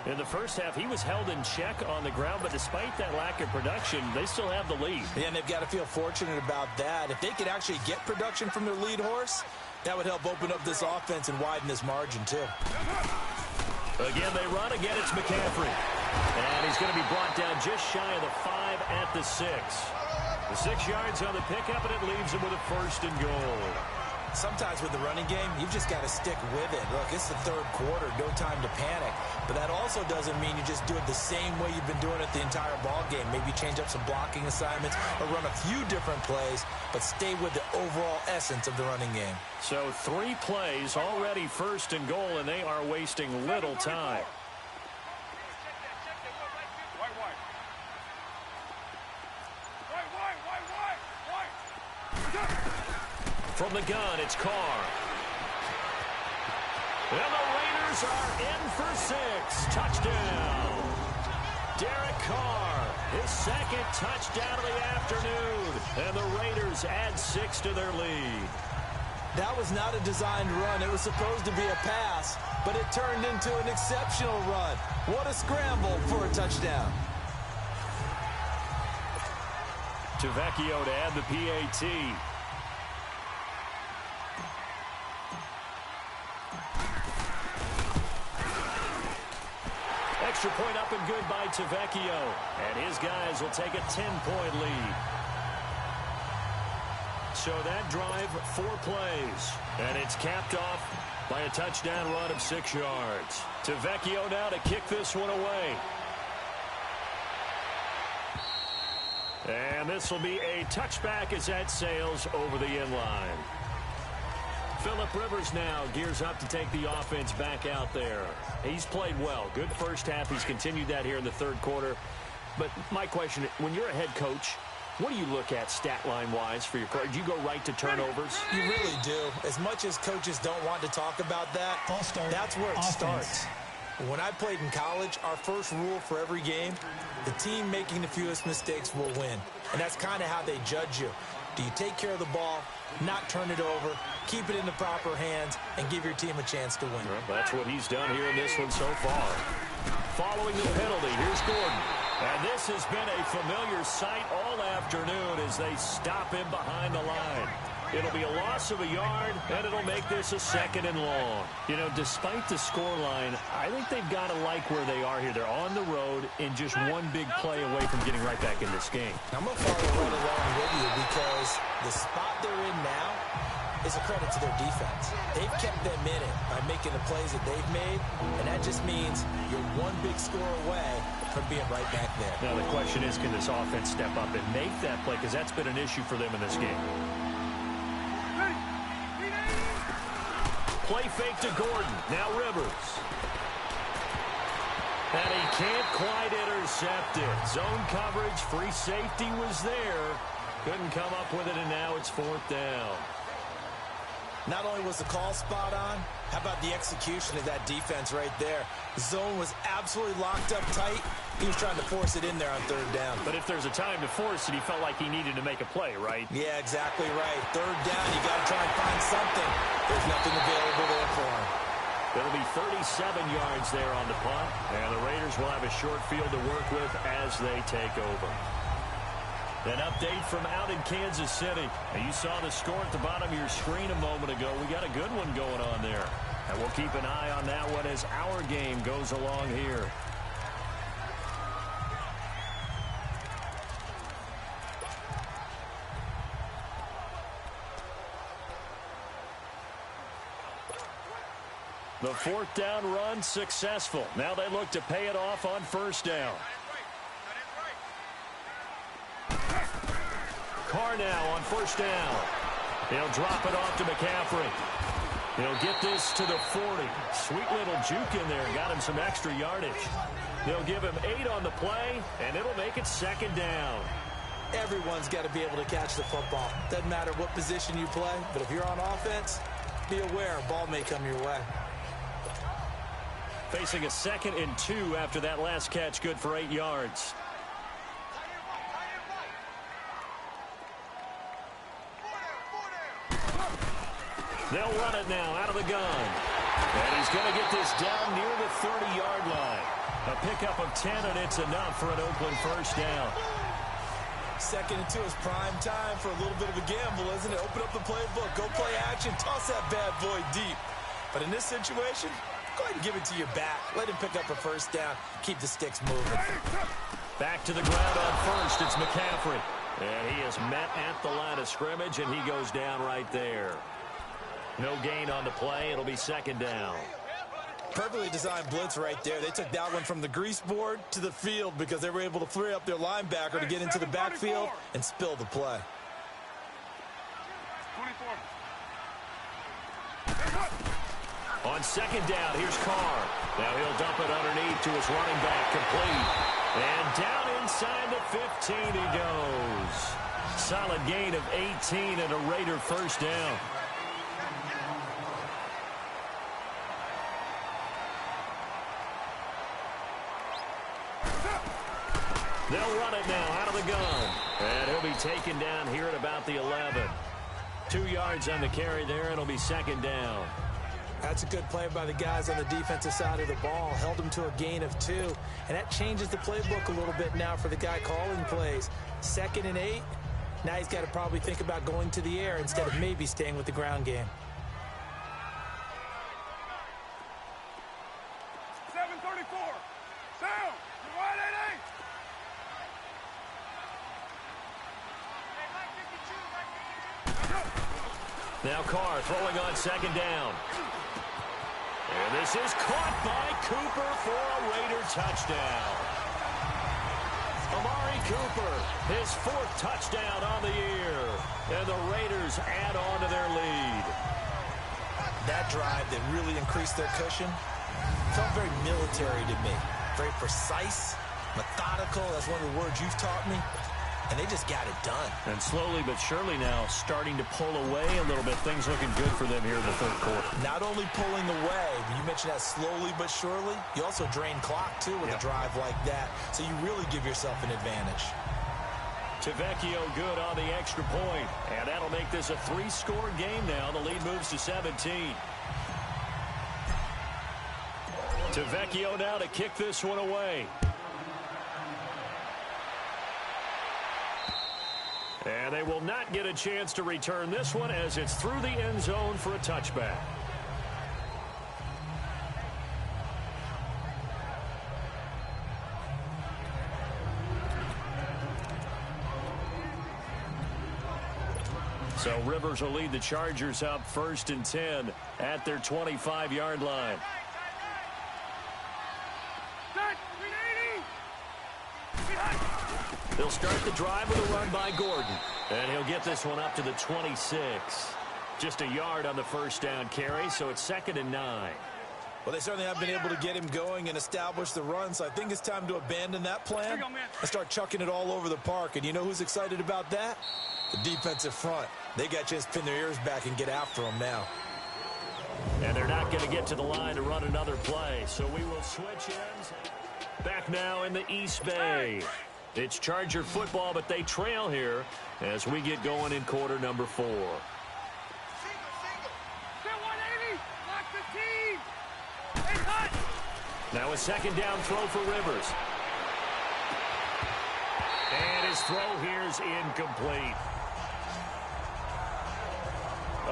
In the first half, he was held in check on the ground, but despite that lack of production, they still have the lead. Yeah, and they've got to feel fortunate about that. If they could actually get production from their lead horse, that would help open up this offense and widen this margin, too. Again, they run. Again, it's McCaffrey. And he's going to be brought down just shy of the 5 at the 6. The 6 yards on the pickup, and it leaves him with a first and goal. Sometimes with the running game, you've just got to stick with it. Look, it's the third quarter, no time to panic. But that also doesn't mean you just do it the same way you've been doing it the entire ball game. Maybe change up some blocking assignments or run a few different plays, but stay with the overall essence of the running game. So 3 plays, already first and goal, and they are wasting little time. From the gun, it's Carr. And the Raiders are in for 6. Touchdown. Derek Carr, his second touchdown of the afternoon. And the Raiders add 6 to their lead. That was not a designed run. It was supposed to be a pass, but it turned into an exceptional run. What a scramble for a touchdown. Vecchio to add the PAT. Extra point up and good by Vecchio. And his guys will take a 10-point lead. So that drive, 4 plays. And it's capped off by a touchdown run of 6 yards. Vecchio now to kick this one away. And this will be a touchback as that sails over the end line. Phillip Rivers now gears up to take the offense back out there. He's played well. Good first half. He's continued that here in the third quarter. But my question, when you're a head coach, what do you look at stat line-wise for your play? Do you go right to turnovers? You really do. As much as coaches don't want to talk about that, that's where it starts. When I played in college, our first rule for every game, the team making the fewest mistakes will win. And that's kind of how they judge you. Do you take care of the ball, not turn it over, keep it in the proper hands, and give your team a chance to win? Well, that's what he's done here in this one so far. Following the penalty, here's Gordon. And this has been a familiar sight all afternoon as they stop him behind the line. It'll be a loss of a yard, and it'll make this a 2nd and long. You know, despite the scoreline, I think they've got to like where they are here. They're on the road in just one big play away from getting right back in this game. I'm going to follow right along with you because the spot they're in now is a credit to their defense. They've kept them in it by making the plays that they've made, and that just means you're one big score away from being right back there. Now, the question is, can this offense step up and make that play? Because that's been an issue for them in this game. Play fake to Gordon. Now Rivers. And he can't quite intercept it. Zone coverage, free safety was there. Couldn't come up with it, and now it's 4th down. Not only was the call spot on, how about the execution of that defense right there? The zone was absolutely locked up tight. He was trying to force it in there on 3rd down. But if there's a time to force it, he felt like he needed to make a play, right? Yeah, exactly right. 3rd down, you got to try and find something. There's nothing available there for him. It'll be 37 yards there on the punt, and the Raiders will have a short field to work with as they take over. An update from out in Kansas City. And you saw the score at the bottom of your screen a moment ago. We got a good one going on there. And we'll keep an eye on that one as our game goes along here. The 4th down run successful. Now they look to pay it off on 1st down. Carr now on 1st down. He'll drop it off to McCaffrey. He'll get this to the 40. Sweet little juke in there. Got him some extra yardage. They'll give him 8 on the play, and it'll make it 2nd down. Everyone's got to be able to catch the football. Doesn't matter what position you play, but if you're on offense, be aware a ball may come your way. Facing a 2nd and 2 after that last catch, good for 8 yards. They'll run it now out of the gun. And he's going to get this down near the 30-yard line. A pickup of 10, and it's enough for an Oakland first down. 2nd and 2 is prime time for a little bit of a gamble, isn't it? Open up the playbook, go play action, toss that bad boy deep. But in this situation, go ahead and give it to your back. Let him pick up a first down. Keep the sticks moving. Back to the ground on first. It's McCaffrey. And he is met at the line of scrimmage, and he goes down right there. No gain on the play. It'll be 2nd down. Perfectly designed blitz right there. They took that one from the grease board to the field because they were able to free up their linebacker to get into the backfield and spill the play. 24. On 2nd down, here's Carr. Now he'll dump it underneath to his running back, complete. And down inside the 15 he goes. Solid gain of 18 and a Raider first down. They'll run it now out of the gun. And he'll be taken down here at about the 11. 2 yards on the carry there, and it'll be 2nd down. That's a good play by the guys on the defensive side of the ball. Held him to a gain of 2. And that changes the playbook a little bit now for the guy calling plays. 2nd and 8. Now he's got to probably think about going to the air instead of maybe staying with the ground game. 734. Down. Wide 88. Now Carr throwing on 2nd down. And this is caught by Cooper for a Raider touchdown. Amari Cooper, his 4th touchdown on the year. And the Raiders add on to their lead. That drive that really increased their cushion felt very military to me. Very precise, methodical. That's one of the words you've taught me. And they just got it done. And slowly but surely now starting to pull away a little bit. Things looking good for them here in the 3rd quarter. Not only pulling away, you mentioned that slowly but surely. You also drain clock, too, with a drive like that. So you really give yourself an advantage. Tavecchio good on the extra point. And that'll make this a 3-score game now. The lead moves to 17. Tavecchio now to kick this one away. And they will not get a chance to return this one as it's through the end zone for a touchback. So Rivers will lead the Chargers up 1st and 10 at their 25-yard line. They'll start the drive with a run by Gordon. And he'll get this one up to the 26. Just a yard on the first down carry, so it's 2nd and 9. Well, they certainly have been able to get him going and establish the run, so I think it's time to abandon that plan and start chucking it all over the park. And you know who's excited about that? The defensive front. They got to just pin their ears back and get after him now. And they're not going to get to the line to run another play, so we will switch ends. Back now in the East Bay. It's Charger football, but they trail here as we get going in quarter number 4. Now a 2nd down throw for Rivers. And his throw here is incomplete.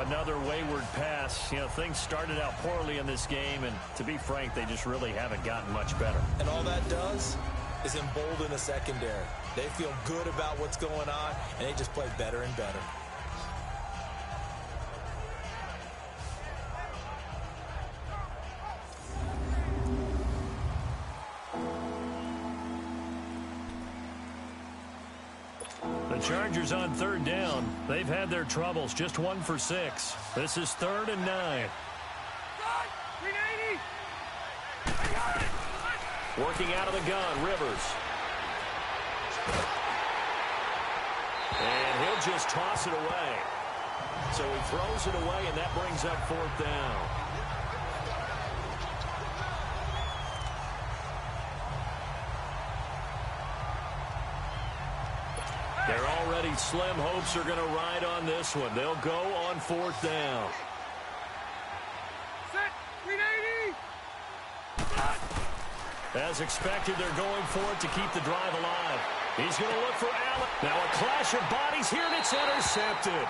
Another wayward pass. You know, things started out poorly in this game, and to be frank, they just really haven't gotten much better. And all that does is embolden the secondary. They feel good about what's going on, and they just play better and better. The Chargers on 3rd down. They've had their troubles. Just 1 for 6. This is 3rd and 9. Working out of the gun, Rivers. And he'll just toss it away. So he throws it away, and that brings up 4th down. Their already slim hopes are going to ride on this one. They'll go on 4th down. Set. Read 80. As expected, they're going for it to keep the drive alive. He's going to look for Allen. Now a clash of bodies here, and it's intercepted.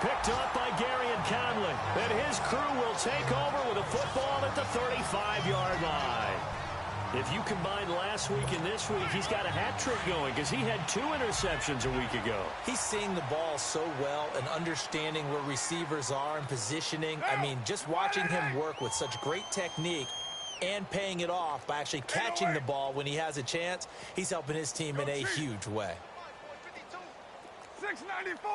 Picked up by Gary and Conley. And his crew will take over with a football at the 35-yard line. If you combine last week and this week, he's got a hat trick going because he had 2 interceptions a week ago. He's seeing the ball so well and understanding where receivers are and positioning. I mean, just watching him work with such great technique and paying it off by actually catching the ball when he has a chance, he's helping his team in a huge way. 694.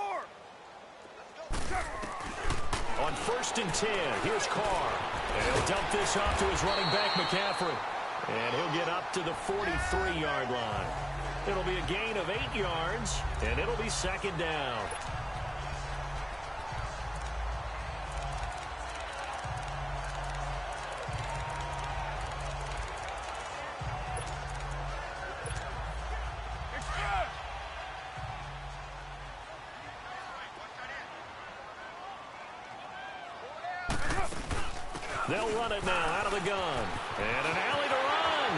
On 1st and 10, here's Carr. And he'll dump this off to his running back, McCaffrey. And he'll get up to the 43-yard line. It'll be a gain of 8 yards, and it'll be 2nd down. They'll run it now out of the gun. And an alley to run.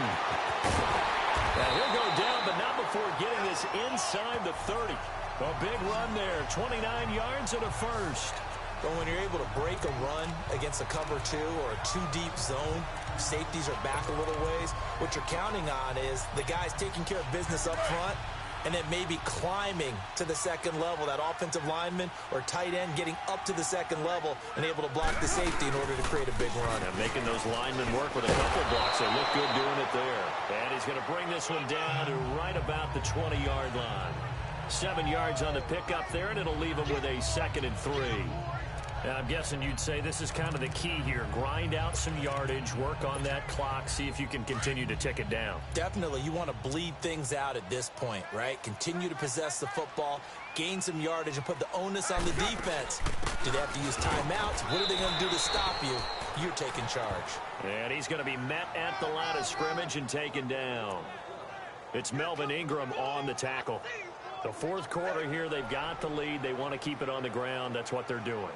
Now he'll go down, but not before getting this inside the 30. A big run there, 29 yards and a first. But when you're able to break a run against a cover 2 or a 2-deep zone, safeties are back a little ways. What you're counting on is the guys taking care of business up front and then maybe climbing to the 2nd level, that offensive lineman or tight end getting up to the 2nd level and able to block the safety in order to create a big run. And making those linemen work with a couple of blocks. They look good doing it there. And he's going to bring this one down to right about the 20-yard line. 7 yards on the pickup there, and it'll leave him with a 2nd and 3. Now, I'm guessing you'd say this is kind of the key here. Grind out some yardage, work on that clock, see if you can continue to tick it down. Definitely. You want to bleed things out at this point, right? Continue to possess the football, gain some yardage, and put the onus on the defense. Do they have to use timeouts? What are they going to do to stop you? You're taking charge. And he's going to be met at the line of scrimmage and taken down. It's Melvin Ingram on the tackle. The 4th quarter here, they've got the lead. They want to keep it on the ground. That's what they're doing.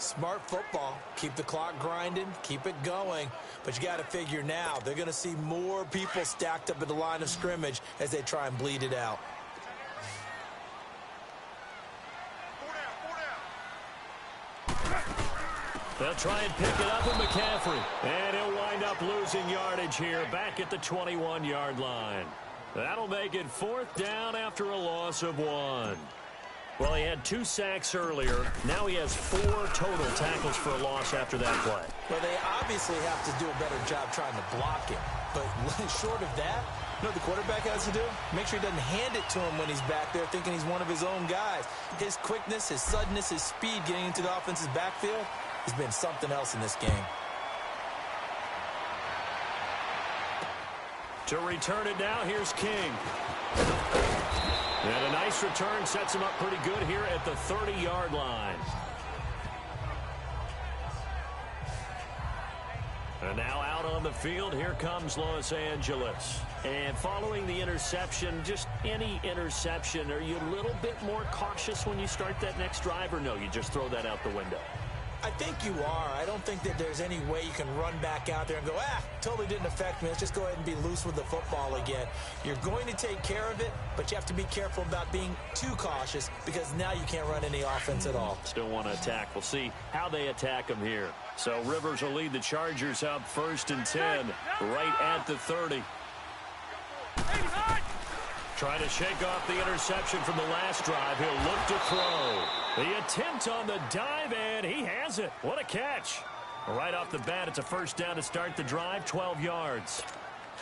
Smart football. Keep the clock grinding. Keep it going. But you got to figure now, they're going to see more people stacked up at the line of scrimmage as they try and bleed it out. They'll try and pick it up with McCaffrey. And he'll wind up losing yardage here back at the 21-yard line. That'll make it 4th down after a loss of 1. Well, he had 2 sacks earlier. Now he has 4 total tackles for a loss after that play. Well, they obviously have to do a better job trying to block him. But short of that, you know what the quarterback has to do? Make sure he doesn't hand it to him when he's back there thinking he's one of his own guys. His quickness, his suddenness, his speed getting into the offense's backfield has been something else in this game. To return it now, here's King. And a nice return sets him up pretty good here at the 30-yard line. And now out on the field, here comes Los Angeles. And following the interception, just any interception, are you a little bit more cautious when you start that next drive, or no, you just throw that out the window? I think you are. I don't think that there's any way you can run back out there and go, totally didn't affect me. Let's just go ahead and be loose with the football again. You're going to take care of it, but you have to be careful about being too cautious because now you can't run any offense at all. Still want to attack. We'll see how they attack him here. So Rivers will lead the Chargers up 1st and 10, right at the 30. Trying to shake off the interception from the last drive. He'll look to throw. The attempt on the dive, and he has it. What a catch. Right off the bat, it's a 1st down to start the drive, 12 yards.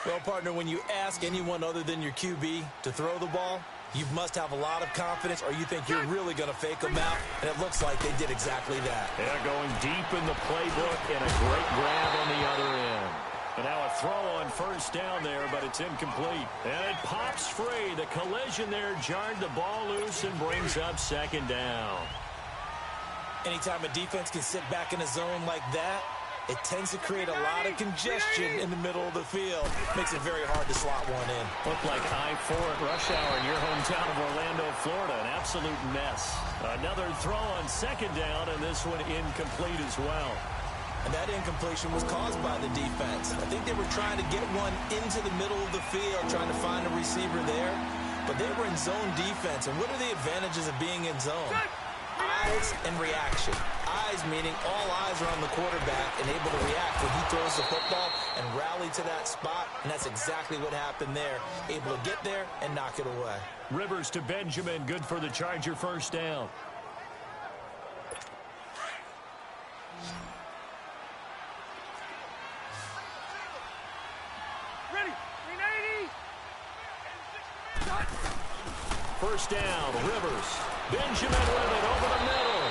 Well, partner, when you ask anyone other than your QB to throw the ball, you must have a lot of confidence, or you think you're really going to fake them out, and it looks like they did exactly that. Yeah, going deep in the playbook, and a great grab on the other end. And now a throw on 1st down there, but it's incomplete. And it pops free. The collision there jarred the ball loose and brings up 2nd down. Anytime a defense can sit back in a zone like that, it tends to create a lot of congestion in the middle of the field. Makes it very hard to slot one in. Looked like I-4 at rush hour in your hometown of Orlando, Florida. An absolute mess. Another throw on second down, and this one incomplete as well. And that incompletion was caused by the defense. I think they were trying to get one into the middle of the field, trying to find a receiver there. But they were in zone defense. And what are the advantages of being in zone? Eyes and reaction. Eyes meaning all eyes are on the quarterback and able to react when he throws the football and rally to that spot. And that's exactly what happened there. Able to get there and knock it away. Rivers to Benjamin. Good for the Charger first down. First down, Rivers. Benjamin with it over the middle.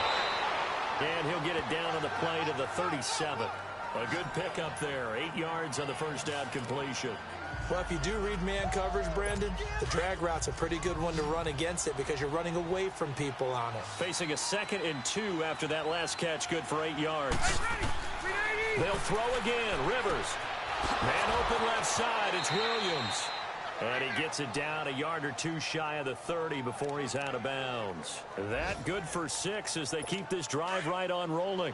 And he'll get it down on the play to the 37. A good pickup there. 8 yards on the first down completion. Well, if you do read man coverage, Brandon, the drag route's a pretty good one to run against it because you're running away from people on it. Facing a 2nd and 2 after that last catch, good for 8 yards. They'll throw again. Rivers. Man open left side. It's Williams. And he gets it down a yard or two shy of the 30 before he's out of bounds. That good for 6 as they keep this drive right on rolling.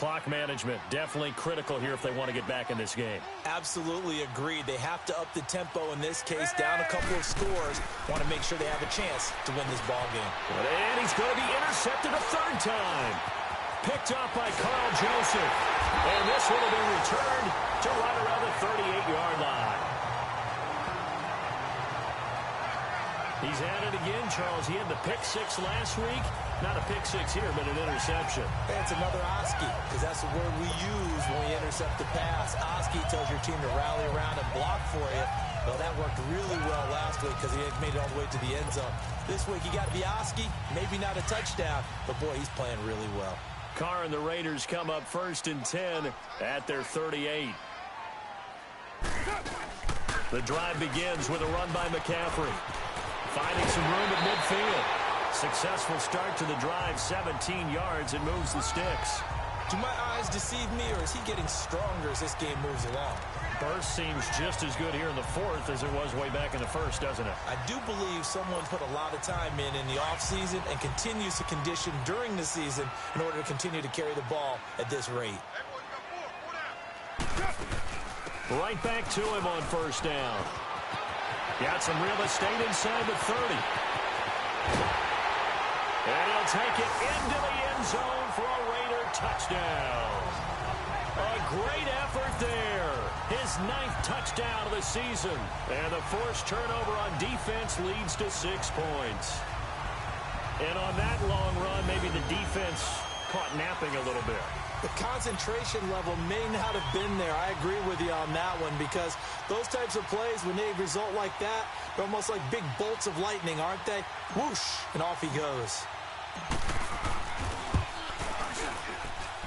Clock management definitely critical here if they want to get back in this game. Absolutely agreed. They have to up the tempo in this case, down a couple of scores. Want to make sure they have a chance to win this ball game. And he's going to be intercepted a 3rd time. Picked up by Carl Joseph. And this one will be returned to right around the 38-yard line. He's at it again, Charles. He had the pick 6 last week. Not a pick 6 here, but an interception. And it's another Oski, because that's the word we use when we intercept the pass. Oski tells your team to rally around and block for you. Well, that worked really well last week because he made it all the way to the end zone. This week, you got the Oski, maybe not a touchdown, but boy, he's playing really well. Carr and the Raiders come up 1st and 10 at their 38. The drive begins with a run by McCaffrey. Finding some room at midfield. Successful start to the drive, 17 yards, and moves the sticks. Do my eyes deceive me, or is he getting stronger as this game moves along? Burst seems just as good here in the 4th as it was way back in the 1st, doesn't it? I do believe someone put a lot of time in the offseason and continues to condition during the season in order to continue to carry the ball at this rate. Right back to him on 1st down. Got some real estate inside the 30. And he'll take it into the end zone for a Raider touchdown. A great effort there. His 9th touchdown of the season. And the forced turnover on defense leads to 6 points. And on that long run, maybe the defense caught napping a little bit. The concentration level may not have been there. I agree with you on that one because those types of plays, when they result like that, they're almost like big bolts of lightning, aren't they? Whoosh, and off he goes.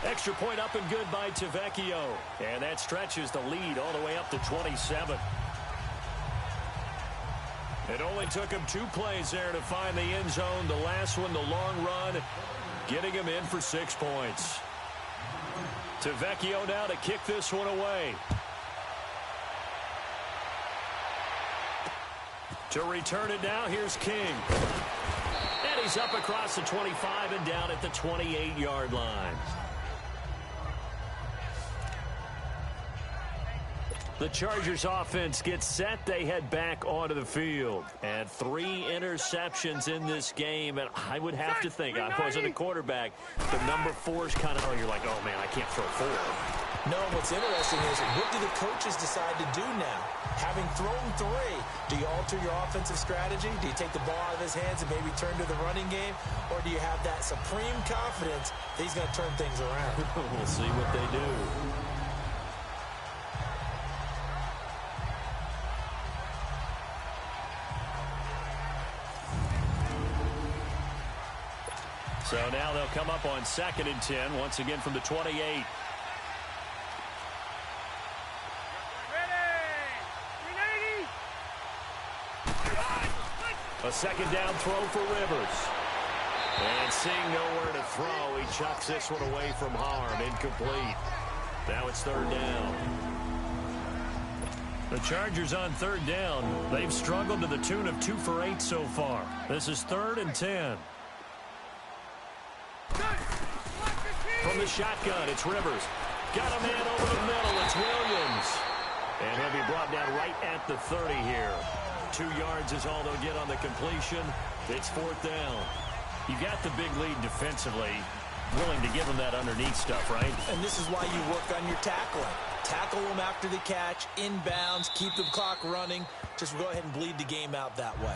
Extra point up and good by Tavecchio. And that stretches the lead all the way up to 27. It only took him 2 plays there to find the end zone. The last one, the long run, getting him in for 6 points. Tavecchio now to kick this one away. To return it now, here's King. And he's up across the 25 and down at the 28-yard line. The Chargers offense gets set. They head back onto the field. And 3 interceptions in this game. And I would have to think, I wasn't a quarterback, the number 4 is kind of, you're like, oh, man, I can't throw 4. No, what's interesting is what do the coaches decide to do now? Having thrown 3, do you alter your offensive strategy? Do you take the ball out of his hands and maybe turn to the running game? Or do you have that supreme confidence that he's going to turn things around? We'll see what they do. So now they'll come up on 2nd and 10, once again from the 28. A 2nd down throw for Rivers. And seeing nowhere to throw, he chucks this one away from harm. Incomplete. Now it's third down. The Chargers on third down. They've struggled to the tune of 2 for 8 so far. This is 3rd and 10. From the shotgun, it's Rivers. Got a man over the middle. It's Williams. And he'll be brought down right at the 30 here. 2 yards is all they'll get on the completion. It's 4th down. You got the big lead defensively. Willing to give them that underneath stuff, right? And this is why you work on your tackling. Tackle them after the catch, inbounds, keep the clock running. Just go ahead and bleed the game out that way.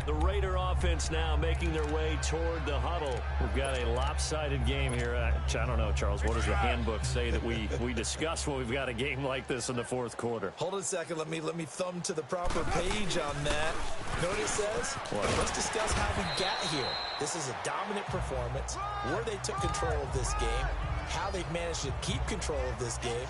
The Raider offense now making their way toward the huddle. We've got a lopsided game here. I don't know, Charles. What does the handbook say that we discuss when we've got a game like this in the 4th quarter? Hold on a second. Let me thumb to the proper page on that. You know what it says? What? Let's discuss how we got here. This is a dominant performance, where they took control of this game, how they've managed to keep control of this game,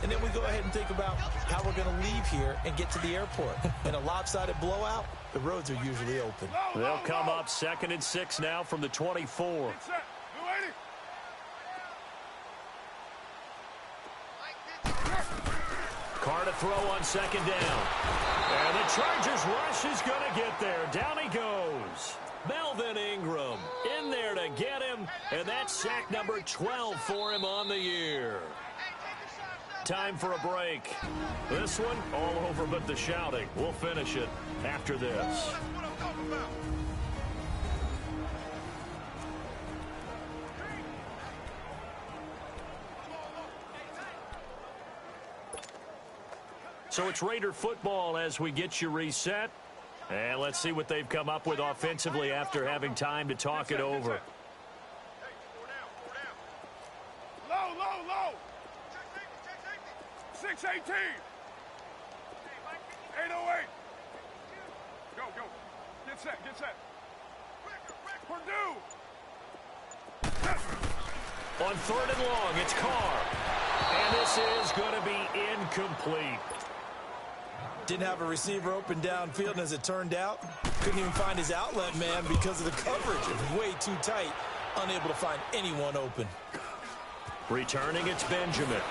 and then we go ahead and think about how we're going to leave here and get to the airport. In a lopsided blowout, the roads are usually open. They'll come up 2nd and 6 now from the 24. Carr to throw on 2nd down. And the Chargers rush is going to get there. Down he goes. Melvin Ingram in there to get him. And that's sack number 12 for him on the year. Time for a break. This one all over but the shouting. We'll finish it after this. So it's Raider football as we get you reset. And let's see what they've come up with offensively after having time to talk it over. 618. 808. Go. Get set. Purdue. On 3rd and long, it's Carr. And this is going to be incomplete. Didn't have a receiver open downfield, and as it turned out, couldn't even find his outlet man because of the coverage. It was way too tight, unable to find anyone open. Returning, it's Benjamin.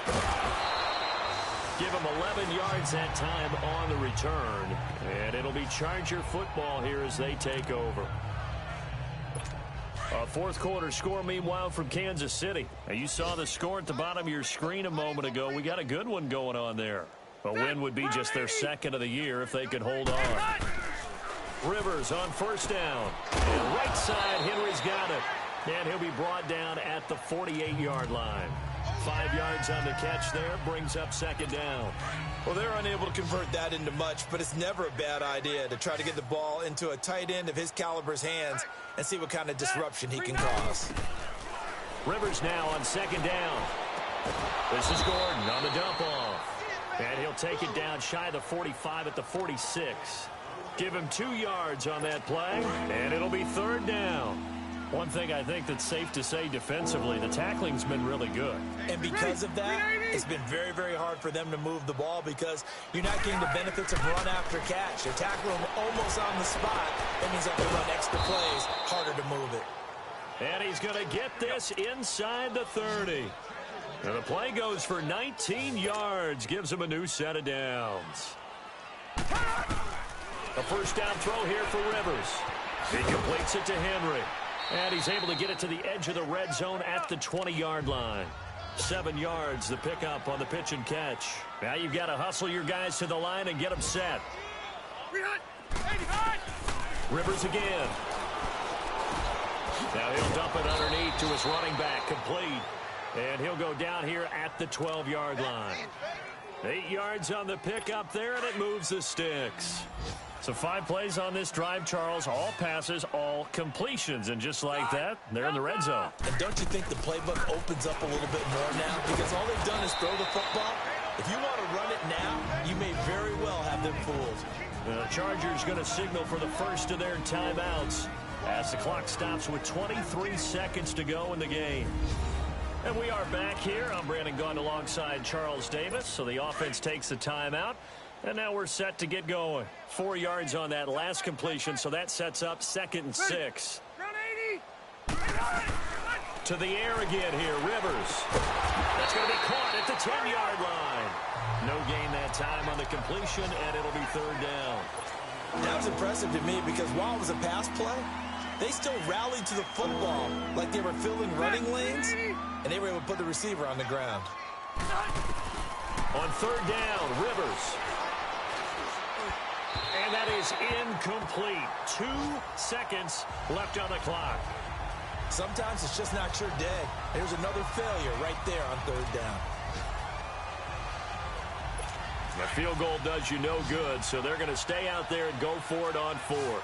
Give him 11 yards that time on the return. And it'll be Charger football here as they take over. A 4th quarter score, meanwhile, from Kansas City. Now, you saw the score at the bottom of your screen a moment ago. We got a good one going on there. A win would be just their 2nd of the year if they could hold on. Rivers on 1st down. And right side, Henry's got it. And he'll be brought down at the 48-yard line. 5 yards on the catch there, brings up 2nd down. Well, they're unable to convert that into much, but it's never a bad idea to try to get the ball into a tight end of his caliber's hands and see what kind of disruption he can cause. Rivers now on 2nd down. This is Gordon on the dump off. And he'll take it down shy of the 45 at the 46. Give him 2 yards on that play, and it'll be 3rd down. One thing I think that's safe to say defensively, the tackling's been really good. And because of that, it's been very, very hard for them to move the ball because you're not getting the benefits of run after catch. They're tackling them almost on the spot. That means they have to run extra plays, harder to move it. And he's going to get this inside the 30. And the play goes for 19 yards, gives him a new set of downs. A 1st down throw here for Rivers. He completes it to Henry. And he's able to get it to the edge of the red zone at the 20-yard line. 7 yards, the pickup on the pitch and catch. Now you've got to hustle your guys to the line and get them set. Rivers again. Now he'll dump it underneath to his running back, complete. And he'll go down here at the 12-yard line. 8 yards on the pickup there, and it moves the sticks. So 5 plays on this drive, Charles. All passes, all completions. And just like that, they're in the red zone. And don't you think the playbook opens up a little bit more now? Because all they've done is throw the football. If you want to run it now, you may very well have them fooled. The Chargers going to signal for the first of their timeouts as the clock stops with 23 seconds to go in the game. And we are back here. I'm Brandon Gaughan alongside Charles Davis. So the offense takes the timeout. And now we're set to get going. 4 yards on that last completion, so that sets up 2nd and 6. To the air again here, Rivers. That's going to be caught at the 10-yard line. No gain that time on the completion, and it'll be third down. That was impressive to me because while it was a pass play, they still rallied to the football like they were filling running lanes, and they were able to put the receiver on the ground. On third down, Rivers. And that is incomplete. 2 seconds left on the clock. Sometimes it's just not your day. There's another failure right there on third down. The field goal does you no good, so they're going to stay out there and go for it on fourth.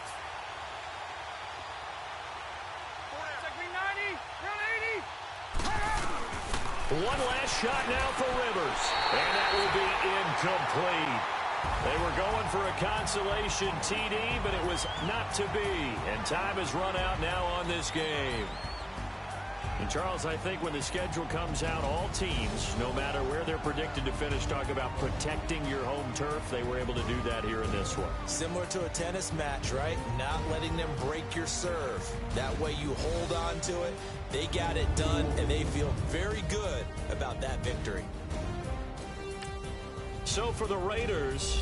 One last shot now for Rivers, and that will be incomplete. They were going for a consolation TD, but it was not to be, and time has run out now on this game. And, Charles, I think when the schedule comes out, all teams, no matter where they're predicted to finish, talk about protecting your home turf. They were able to do that here in this one. Similar to a tennis match, right? Not letting them break your serve. That way you hold on to it. They got it done, and they feel very good about that victory. So for the Raiders,